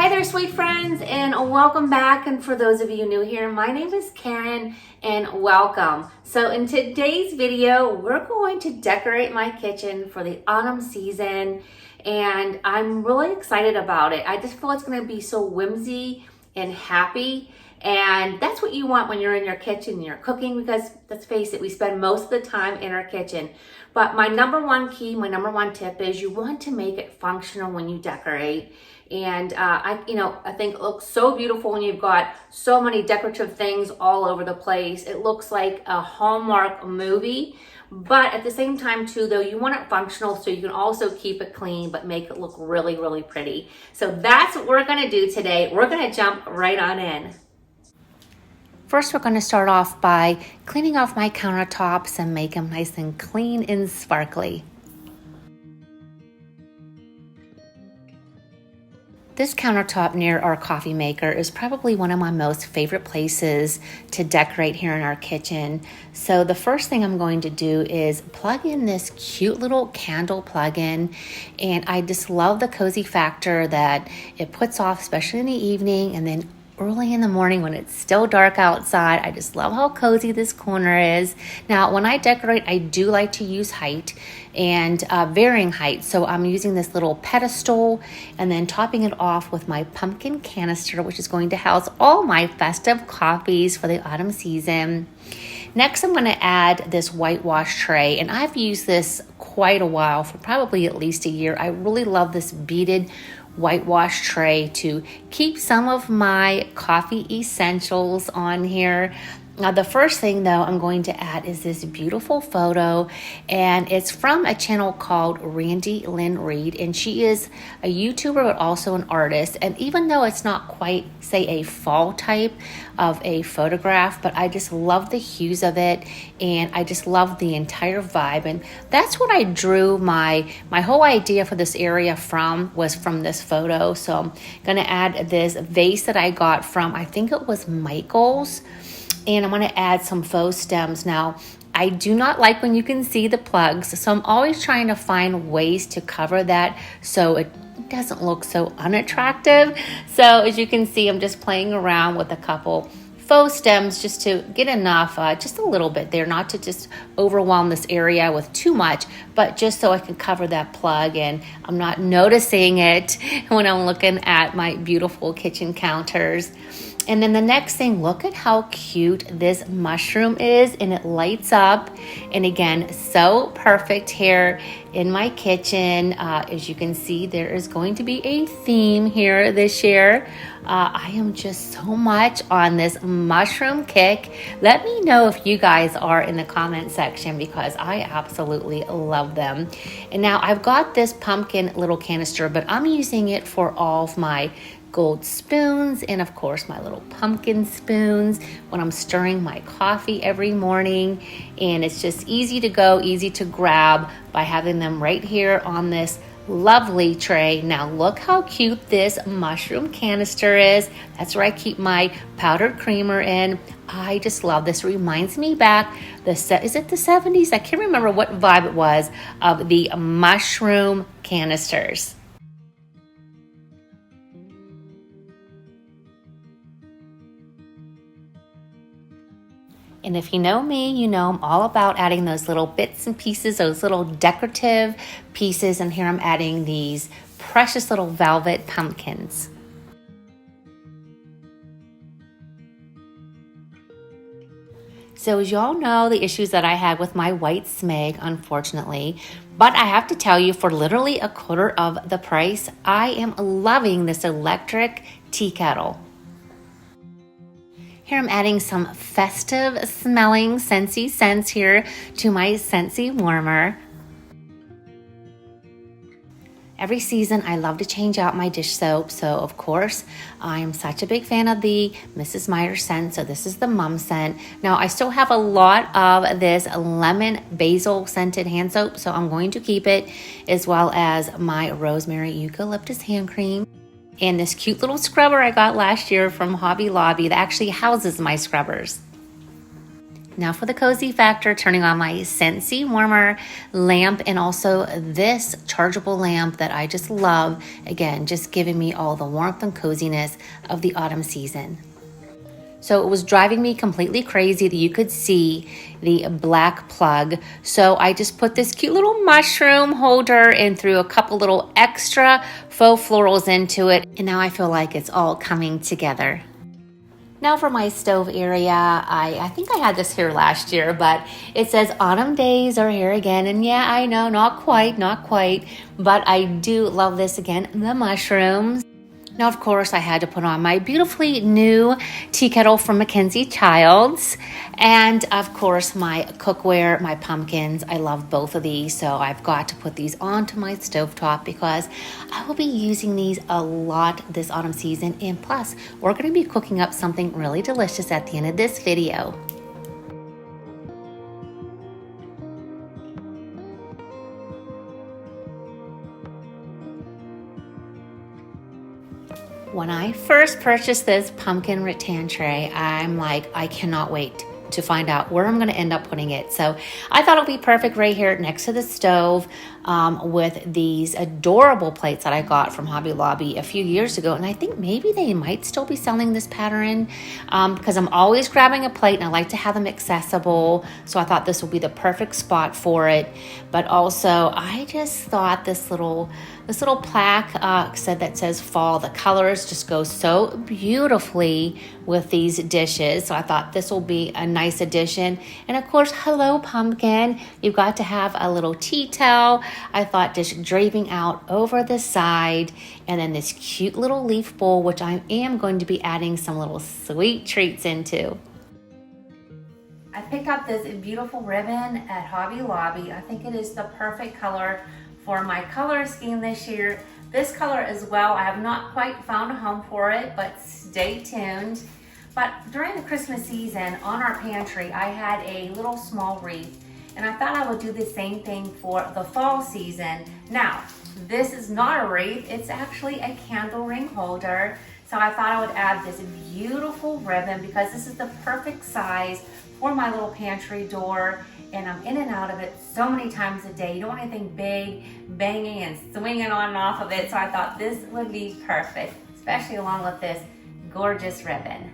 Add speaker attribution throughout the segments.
Speaker 1: Hi there, sweet friends, and welcome back. And for those of you new here, my name is Karen and welcome. So in today's video, we're going to decorate my kitchen for the autumn season, and I'm really excited about it. I just feel it's going to be so whimsy and happy. And that's what you want when you're in your kitchen and you're cooking, because let's face it, we spend most of the time in our kitchen. But my number one tip is you want to make it functional when you decorate. And I think it looks so beautiful when you've got so many decorative things all over the place. It looks like a Hallmark movie. But at the same time too, though, you want it functional so you can also keep it clean, but make it look really, really pretty. So that's what we're gonna do today. We're gonna jump right on in. First, we're going to start off by cleaning off my countertops and make them nice and clean and sparkly. This countertop near our coffee maker is probably one of my most favorite places to decorate here in our kitchen. So the first thing I'm going to do is plug in this cute little candle plug-in, and I just love the cozy factor that it puts off, especially in the evening and then early in the morning when it's still dark outside. I just love how cozy this corner is. Now, when I decorate, I do like to use height and varying height. So I'm using this little pedestal and then topping it off with my pumpkin canister, which is going to house all my festive coffees for the autumn season. Next, I'm going to add this whitewash tray, and I've used this quite a while, for probably at least a year. I really love this beaded whitewash tray to keep some of my coffee essentials on here. Now, the first thing though I'm going to add is this beautiful photo, and it's from a channel called Randy Lynn Reed, and she is a YouTuber but also an artist. And even though it's not quite, say, a fall type of a photograph, but I just love the hues of it, and I just love the entire vibe. And that's what I drew my whole idea for this area was from this photo. So I'm gonna add this vase that I got from, I think it was Michael's. And I'm going to add some faux stems. Now, I do not like when you can see the plugs, so I'm always trying to find ways to cover that so it doesn't look so unattractive. So as you can see, I'm just playing around with a couple faux stems just to get enough, just a little bit there, not to just overwhelm this area with too much, but just so I can cover that plug and I'm not noticing it when I'm looking at my beautiful kitchen counters. And then the next thing, look at how cute this mushroom is, and it lights up. And again, so perfect here in my kitchen. As you can see, there is going to be a theme here this year. I am just so much on this mushroom kick. Let me know if you guys are in the comment section, because I absolutely love them. And now I've got this pumpkin little canister, but I'm using it for all of my gold spoons and of course my little pumpkin spoons when I'm stirring my coffee every morning. And it's just easy to go, easy to grab by having them right here on this lovely tray. Now look how cute this mushroom canister is. That's where I keep my powdered creamer in. I just love this. It reminds me back, is it the 70s? I can't remember what vibe it was of the mushroom canisters. And if you know me, you know I'm all about adding those little bits and pieces, those little decorative pieces. And here I'm adding these precious little velvet pumpkins. So as you all know, the issues that I had with my white smeg, unfortunately, but I have to tell you, for literally a quarter of the price, I am loving this electric tea kettle. Here I'm adding some festive smelling Scentsy scents here to my Scentsy warmer. Every season I love to change out my dish soap, so of course I'm such a big fan of the Mrs. Meyer scent, so this is the mum scent. Now I still have a lot of this lemon basil scented hand soap, so I'm going to keep it, as well as my rosemary eucalyptus hand cream. And this cute little scrubber I got last year from Hobby Lobby that actually houses my scrubbers. Now for the cozy factor, turning on my Scentsy warmer lamp and also this chargeable lamp that I just love. Again, just giving me all the warmth and coziness of the autumn season. So it was driving me completely crazy that you could see the black plug. So I just put this cute little mushroom holder and threw a couple little extra faux florals into it. And now I feel like it's all coming together. Now for my stove area, I think I had this here last year, but it says autumn days are here again. And yeah, I know, not quite, but I do love this again, the mushrooms. Now, of course, I had to put on my beautifully new tea kettle from Mackenzie Childs. And of course, my cookware, my pumpkins. I love both of these. So I've got to put these onto my stovetop because I will be using these a lot this autumn season. And plus, we're going to be cooking up something really delicious at the end of this video. When I first purchased this pumpkin rattan tray, I'm like, I cannot wait to find out where I'm going to end up putting it. So I thought it would be perfect right here next to the stove with these adorable plates that I got from Hobby Lobby a few years ago. And I think maybe they might still be selling this pattern because I'm always grabbing a plate and I like to have them accessible. So I thought this would be the perfect spot for it. But also I just thought this little plaque that says fall. The colors just go so beautifully with these dishes. So I thought this will be a nice addition. And of course, hello pumpkin. You've got to have a little tea towel. I thought just draping out over the side, and then this cute little leaf bowl, which I am going to be adding some little sweet treats into. I picked up this beautiful ribbon at Hobby Lobby. I think it is the perfect color for my color scheme this year. This color as well, I have not quite found a home for it, but stay tuned. But during the Christmas season on our pantry, I had a little small wreath, and I thought I would do the same thing for the fall season. Now, this is not a wreath, it's actually a candle ring holder. So I thought I would add this beautiful ribbon because this is the perfect size for my little pantry door, and I'm in and out of it so many times a day. You don't want anything big, banging and swinging on and off of it. So I thought this would be perfect, especially along with this gorgeous ribbon.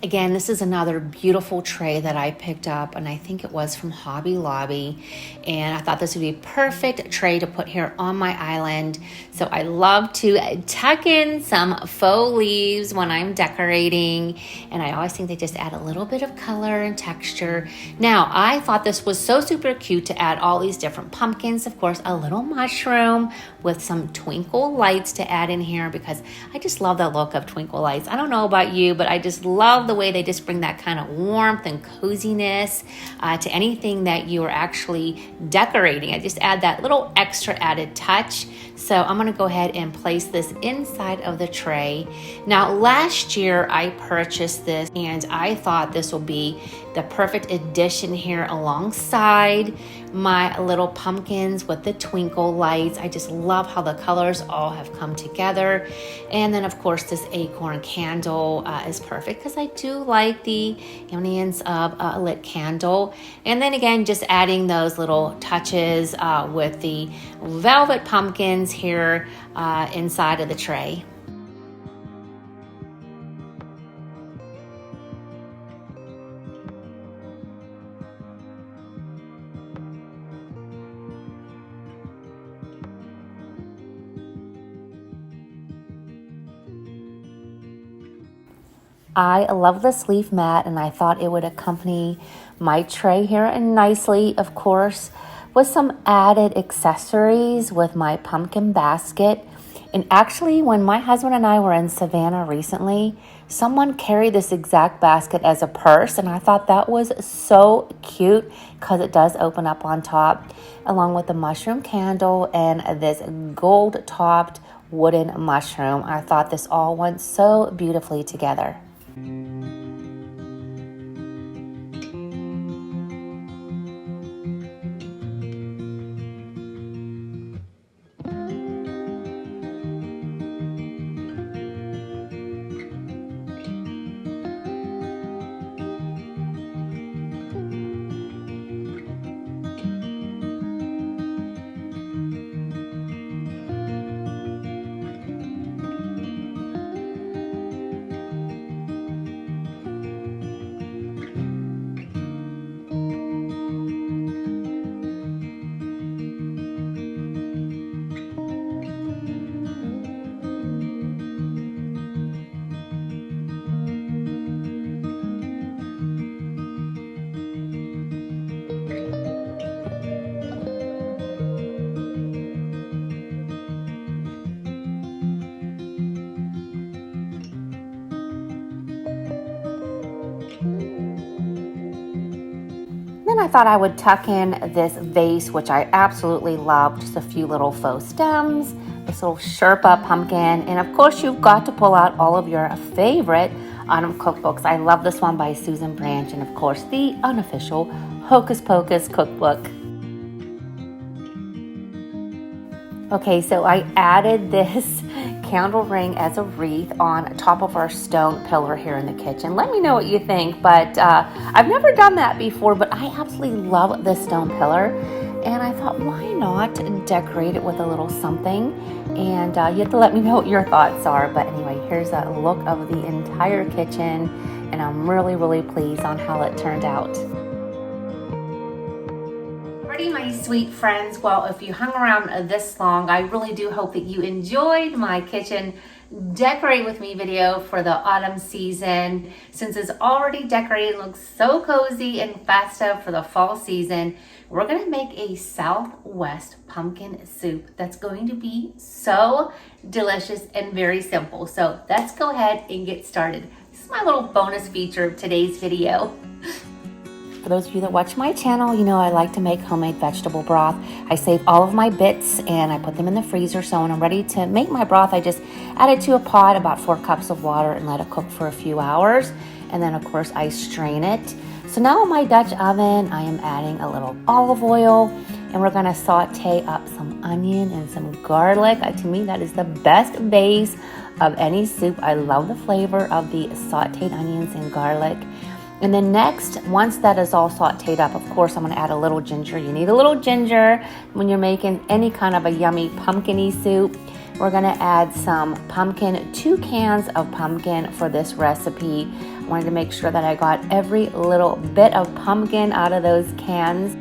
Speaker 1: Again, this is another beautiful tray that I picked up, and I think it was from Hobby Lobby. And I thought this would be a perfect tray to put here on my island. So I love to tuck in some faux leaves when I'm decorating. And I always think they just add a little bit of color and texture. Now, I thought this was so super cute to add all these different pumpkins. Of course, a little mushroom with some twinkle lights to add in here because I just love the look of twinkle lights. I don't know about you, but I just love the way they just bring that kind of warmth and coziness to anything that you are actually decorating. I just add that little extra added touch. So I'm going to go ahead and place this inside of the tray. Now, last year I purchased this and I thought this will be the perfect addition here alongside my little pumpkins with the twinkle lights. I just love how the colors all have come together. And then of course this acorn candle is perfect because I do like the ambience of a lit candle. And then again, just adding those little touches with the velvet pumpkins here inside of the tray. I love this leaf mat and I thought it would accompany my tray here and nicely, of course, with some added accessories with my pumpkin basket. And actually, when my husband and I were in Savannah recently, someone carried this exact basket as a purse, and I thought that was so cute because it does open up on top, along with the mushroom candle and this gold-topped wooden mushroom. I thought this all went so beautifully together. Then I thought I would tuck in this vase, which I absolutely love. Just a few little faux stems, this little Sherpa pumpkin, and of course you've got to pull out all of your favorite autumn cookbooks. I love this one by Susan Branch, and of course the unofficial Hocus Pocus cookbook. Okay, so I added this candle ring as a wreath on top of our stone pillar here in the kitchen. Let me know what you think, but I've never done that before, but I absolutely love this stone pillar, and I thought, why not decorate it with a little something? And you have to let me know what your thoughts are. But anyway, here's a look of the entire kitchen, and I'm really pleased on how it turned out. My sweet friends, well, if you hung around this long, I really do hope that you enjoyed my kitchen decorate with me video for the autumn season. Since it's already decorated, looks so cozy and festive for the fall season, we're going to make a Southwest pumpkin soup that's going to be so delicious and very simple. So let's go ahead and get started. This is my little bonus feature of today's video. For those of you that watch my channel, you know I like to make homemade vegetable broth. I save all of my bits and I put them in the freezer, so when I'm ready to make my broth, I just add it to a pot, about 4 cups of water, and let it cook for a few hours. And then of course I strain it. So now in my Dutch oven, I am adding a little olive oil, and we're gonna saute up some onion and some garlic. To me, that is the best base of any soup. I love the flavor of the sauteed onions and garlic. And then next, once that is all sauteed up, of course, I'm going to add a little ginger. You need a little ginger when you're making any kind of a yummy pumpkin-y soup. We're going to add some pumpkin, 2 cans of pumpkin for this recipe. I wanted to make sure that I got every little bit of pumpkin out of those cans.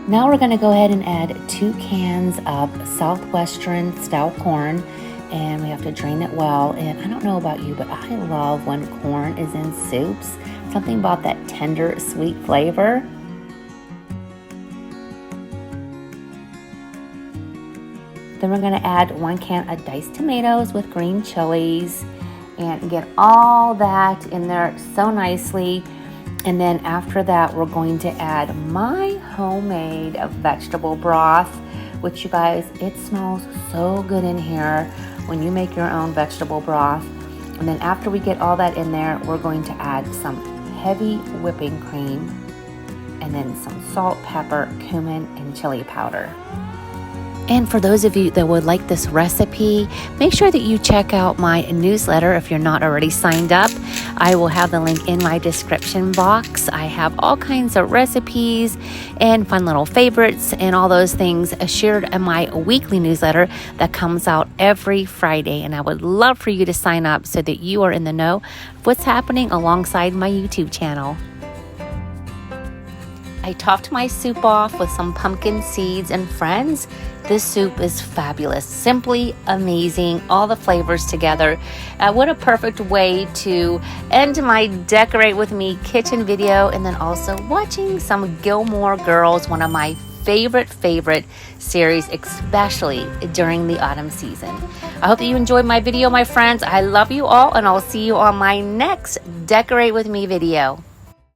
Speaker 1: Now we're going to go ahead and add 2 cans of Southwestern style corn, and we have to drain it well. And I don't know about you, but I love when corn is in soups. Something about that tender, sweet flavor. Then we're going to add 1 can of diced tomatoes with green chilies and get all that in there so nicely. And then after that, we're going to add my homemade vegetable broth, which, you guys, it smells so good in here when you make your own vegetable broth. And then after we get all that in there, we're going to add some heavy whipping cream, and then some salt, pepper, cumin, and chili powder. And for those of you that would like this recipe, make sure that you check out my newsletter if you're not already signed up. I will have the link in my description box. I have all kinds of recipes and fun little favorites and all those things shared in my weekly newsletter that comes out every Friday. And I would love for you to sign up so that you are in the know of what's happening alongside my YouTube channel. I topped my soup off with some pumpkin seeds and friends. This soup is fabulous, simply amazing, all the flavors together. What a perfect way to end my Decorate With Me kitchen video, and then also watching some Gilmore Girls, one of my favorite series, especially during the autumn season. I hope that you enjoyed my video, my friends. I love you all, and I'll see you on my next Decorate With Me video.